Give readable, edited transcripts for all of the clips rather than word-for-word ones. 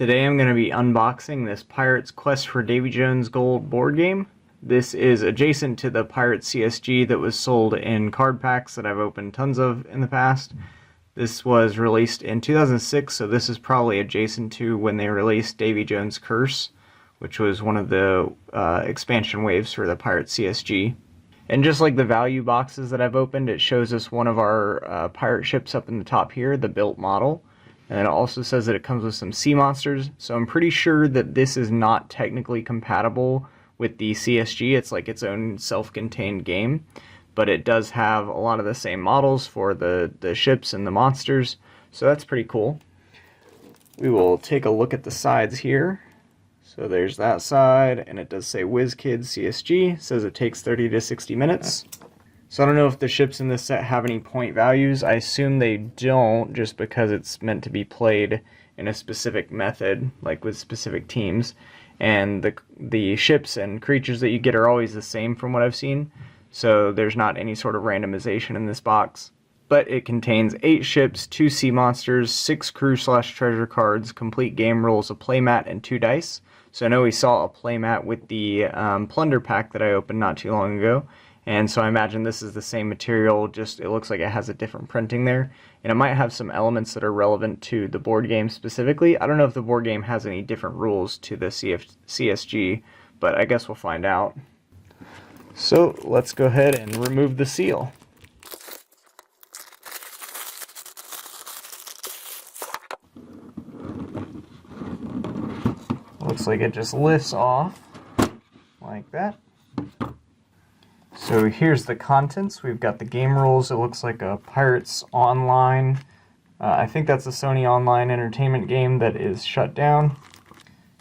Today I'm going to be unboxing this Pirates Quest for Davy Jones Gold board game. This is adjacent to the Pirates CSG that was sold in card packs that I've opened tons of in the past. This was released in 2006, so this is probably adjacent to when they released Davy Jones Curse, which was one of the expansion waves for the Pirates CSG. And just like the value boxes that I've opened, it shows us one of our pirate ships up in the top here, the built model. And it also says that it comes with some sea monsters, so I'm pretty sure that this is not technically compatible with the CSG. It's like its own self-contained game, but it does have a lot of the same models for the ships and the monsters, so that's pretty cool. We will take a look at the sides here. So there's that side, and it does say Wizkids CSG. It says it takes 30 to 60 minutes. So I don't know if the ships in this set have any point values. I assume they don't, just because it's meant to be played in a specific method, like with specific teams. And the ships and creatures that you get are always the same from what I've seen. So there's not any sort of randomization in this box. But it contains 8 ships, 2 sea monsters, 6 crew/treasure cards, complete game rules, a playmat, and 2 dice. So I know we saw a playmat with the plunder pack that I opened not too long ago. And so I imagine this is the same material, just it looks like it has a different printing there. And it might have some elements that are relevant to the board game specifically. I don't know if the board game has any different rules to the CSG, but I guess we'll find out. So let's go ahead and remove the seal. Looks like it just lifts off like that. So here's the contents. We've got the game rules. It looks like a Pirates Online. I think that's a Sony Online Entertainment game that is shut down.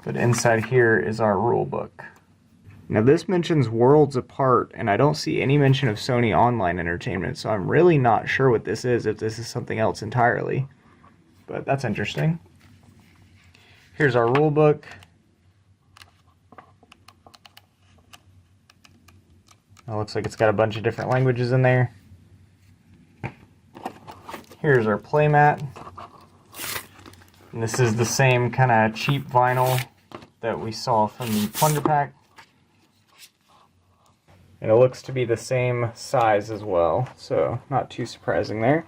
But inside here is our rule book. Now this mentions Worlds Apart, and I don't see any mention of Sony Online Entertainment, so I'm really not sure what this is, if this is something else entirely. But that's interesting. Here's our rule book. It looks like it's got a bunch of different languages in there. Here's our playmat. And this is the same kind of cheap vinyl that we saw from the plunder pack. And it looks to be the same size as well, so not too surprising there.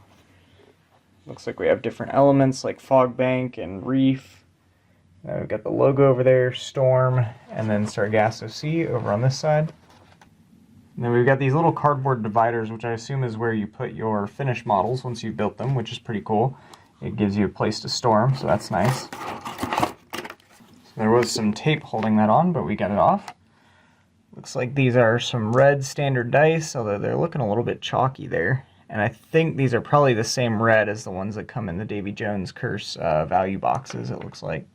Looks like we have different elements like fog bank and reef. Now we've got the logo over there, storm, and then Sargasso Sea over on this side. And then we've got these little cardboard dividers, which I assume is where you put your finished models once you've built them, which is pretty cool. It gives you a place to store them, so that's nice. So there was some tape holding that on, but we got it off. Looks like these are some red standard dice, although they're looking a little bit chalky there. And I think these are probably the same red as the ones that come in the Davy Jones Curse value boxes, it looks like.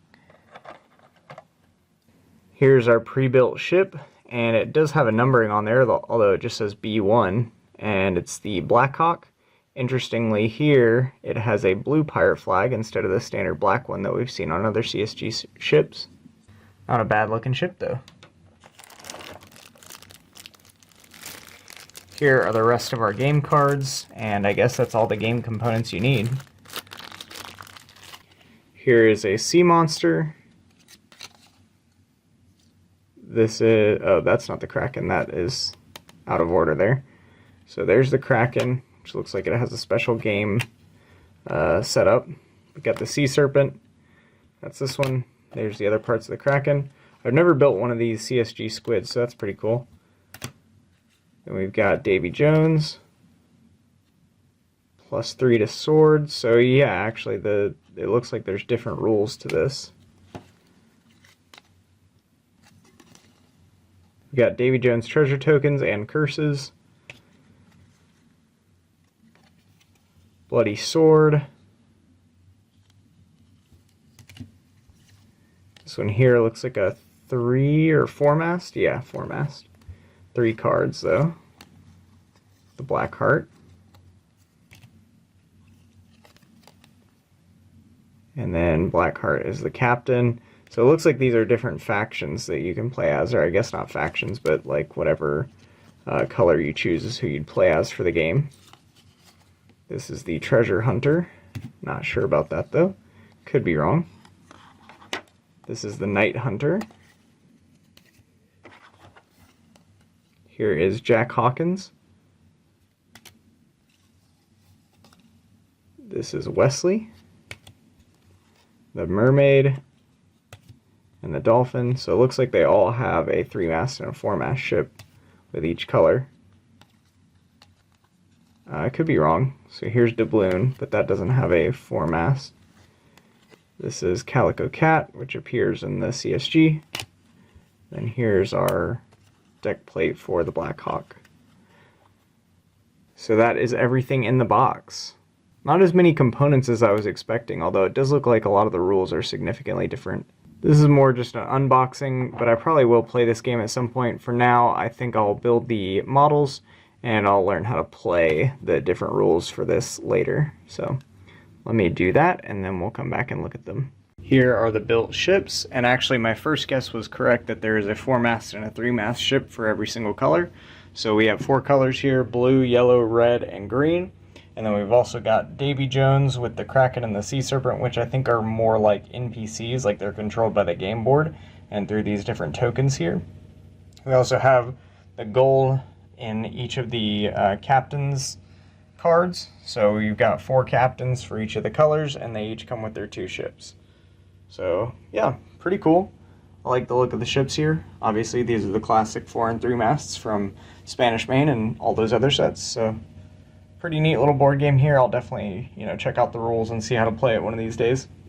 Here's our pre-built ship. And it does have a numbering on there, although it just says B1, and it's the Black Hawk. Interestingly here, it has a blue pirate flag instead of the standard black one that we've seen on other CSG ships. Not a bad looking ship though. Here are the rest of our game cards, and I guess that's all the game components you need. Here is a sea monster. This is, oh, that's not the Kraken, that is out of order there. So there's the Kraken, which looks like it has a special game set up. We've got the Sea Serpent, that's this one. There's the other parts of the Kraken. I've never built one of these CSG squids, so that's pretty cool. Then we've got Davy Jones, +3 to swords. So yeah, actually it looks like there's different rules to this. We got Davy Jones treasure tokens and curses. Bloody sword. This one here looks like a 3 or 4 mast. Yeah, 4 mast. 3 cards though. The Black Heart. And then Black Heart is the captain. So it looks like these are different factions that you can play as, or I guess not factions, but like whatever color you choose is who you'd play as for the game. This is the Treasure Hunter. Not sure about that though. Could be wrong. This is the Night Hunter. Here is Jack Hawkins. This is Wesley, the Mermaid, and the Dolphin. So it looks like they all have a 3-mast and a 4-mast ship with each color. I could be wrong. So here's Doubloon, but that doesn't have a 4-mast. This is Calico Cat, which appears in the CSG. Then here's our deck plate for the Black Hawk. So that is everything in the box. Not as many components as I was expecting, although it does look like a lot of the rules are significantly different. This is more just an unboxing, but I probably will play this game at some point. For now, I think I'll build the models, and I'll learn how to play the different rules for this later. So let me do that, and then we'll come back and look at them. Here are the built ships, and actually my first guess was correct that there is a 4-mast and a 3-mast ship for every single color. So we have 4 colors here: blue, yellow, red, and green. And then we've also got Davy Jones with the Kraken and the Sea Serpent, which I think are more like NPCs, like they're controlled by the game board and through these different tokens here. We also have the gold in each of the captains cards. So you've got 4 captains for each of the colors, and they each come with their 2 ships. So yeah, pretty cool. I like the look of the ships here. Obviously these are the classic 4 and 3 masts from Spanish Main and all those other sets. So pretty neat little board game here. I'll definitely, check out the rules and see how to play it one of these days.